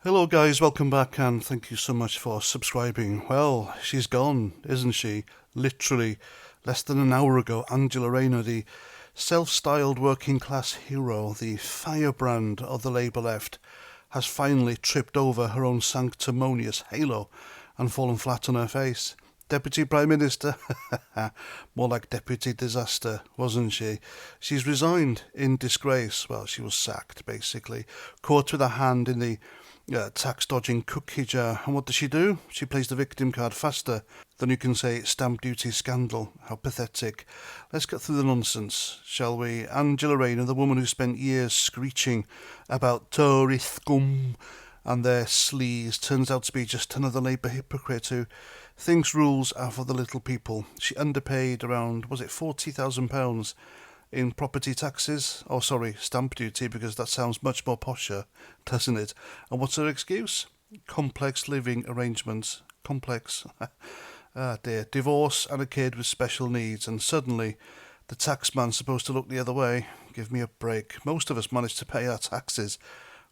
Hello guys, welcome back and thank you so much for subscribing. Well, she's gone, isn't she? Literally, less than an hour ago, Angela Rayner, the self-styled working class hero, the firebrand of the Labour left, has finally tripped over her own sanctimonious halo and fallen flat on her face. Deputy Prime Minister? More like Deputy Disaster, wasn't she? She's resigned in disgrace. Well, she was sacked, basically. Caught with a hand in the tax-dodging cookie jar. And what does she do? She plays the victim card faster than you can say stamp duty scandal. How pathetic. Let's get through the nonsense, shall we? Angela Rayner, the woman who spent years screeching about Tory scum and their sleaze, turns out to be just another Labour hypocrite who thinks rules are for the little people. She underpaid around, was it £40,000 in property taxes? Oh, sorry, stamp duty, because that sounds much more posher, doesn't it? And what's her excuse? Complex living arrangements. Complex. Ah dear. Divorce and a kid with special needs, and suddenly the taxman's supposed to look the other way. Give me a break. Most of us manage to pay our taxes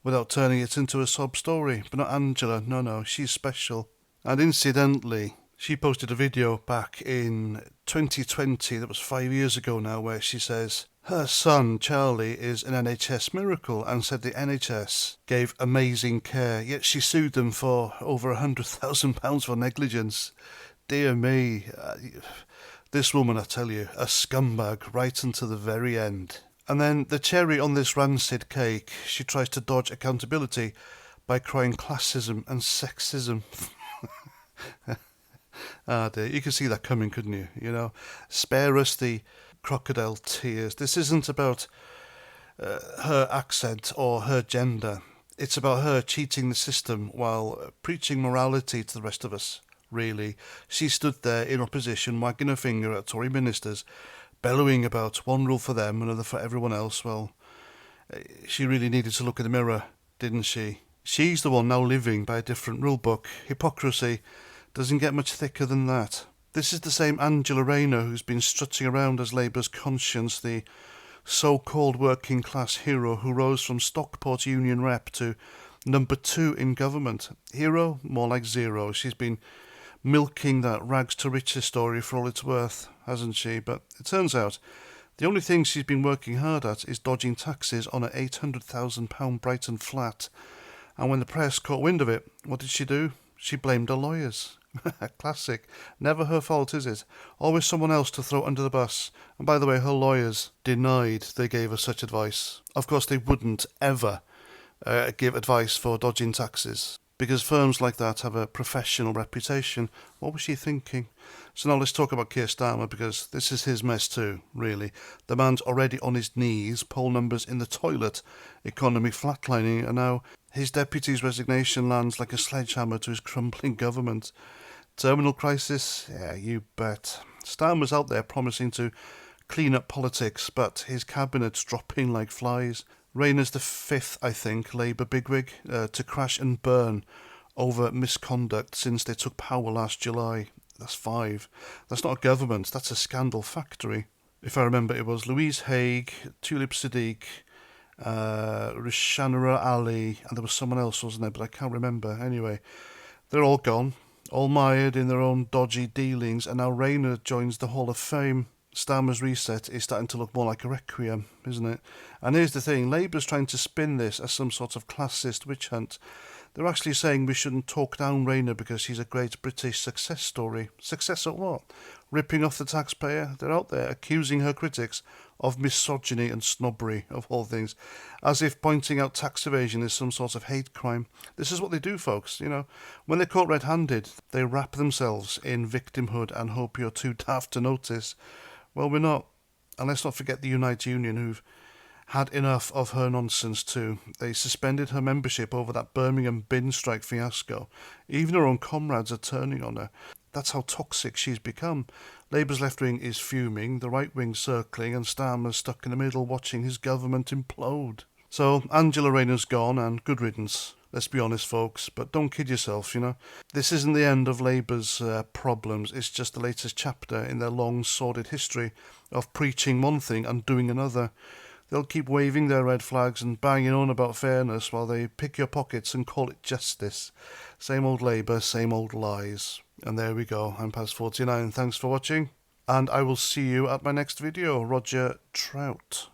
without turning it into a sob story, but not Angela. No, she's special. And incidentally, she posted a video back in 2020, that was 5 years ago now, where she says her son, Charlie, is an NHS miracle and said the NHS gave amazing care, yet she sued them for over £100,000 for negligence. Dear me, this woman, I tell you, a scumbag right until the very end. And then the cherry on this rancid cake, she tries to dodge accountability by crying classism and sexism. Ah dear, you could see that coming, couldn't you? You know, spare us the crocodile tears. This isn't about her accent or her gender. It's about her cheating the system while preaching morality to the rest of us, really. She stood there in opposition, wagging her finger at Tory ministers, bellowing about one rule for them, another for everyone else. Well, she really needed to look in the mirror, didn't she? She's the one now living by a different rule book. Hypocrisy doesn't get much thicker than that. This is the same Angela Rayner who's been strutting around as Labour's conscience, the so-called working class hero who rose from Stockport Union rep to number 2 in government. Hero? More like zero. She's been milking that rags to riches story for all it's worth, hasn't she? But it turns out the only thing she's been working hard at is dodging taxes on her £800,000 Brighton flat. And when the press caught wind of it, what did she do? She blamed her lawyers. Classic. Never her fault, is it? Always someone else to throw under the bus. And by the way, her lawyers denied they gave her such advice. Of course, they wouldn't ever give advice for dodging taxes, because firms like that have a professional reputation. What was she thinking? So now let's talk about Keir Starmer, because this is his mess too, really. The man's already on his knees, poll numbers in the toilet, economy flatlining, and now his deputy's resignation lands like a sledgehammer to his crumbling government. Terminal crisis? Yeah, you bet. Starmer's out there promising to clean up politics, but his cabinet's dropping like flies. Rayner's the 5th, I think, Labour bigwig to crash and burn over misconduct since they took power last July. That's 5. That's not a government, that's a scandal factory. If I remember, it was Louise Haigh, Tulip Siddiq, Rishanara Ali, and there was someone else, wasn't there? But I can't remember. Anyway, they're all gone, all mired in their own dodgy dealings, and now Rayner joins the Hall of Fame. Starmer's reset is starting to look more like a requiem, isn't it? And here's the thing, Labour's trying to spin this as some sort of classist witch hunt. They're actually saying we shouldn't talk down Rayner because she's a great British success story. Success at what? Ripping off the taxpayer? They're out there accusing her critics of misogyny and snobbery, of all things, as if pointing out tax evasion is some sort of hate crime. This is what they do, folks, you know. When they're caught red-handed, they wrap themselves in victimhood and hope you're too daft to notice. Well, we're not. And let's not forget the Unite Union, who've had enough of her nonsense too. They suspended her membership over that Birmingham bin strike fiasco. Even her own comrades are turning on her. That's how toxic she's become. Labour's left wing is fuming, the right wing circling, and Starmer's stuck in the middle watching his government implode. So Angela Rayner's gone, and good riddance. Let's be honest, folks, but don't kid yourself, you know. This isn't the end of Labour's problems, it's just the latest chapter in their long, sordid history of preaching one thing and doing another. They'll keep waving their red flags and banging on about fairness while they pick your pockets and call it justice. Same old Labour, same old lies. And there we go. I'm past 49. Thanks for watching. And I will see you at my next video. Roger Trout.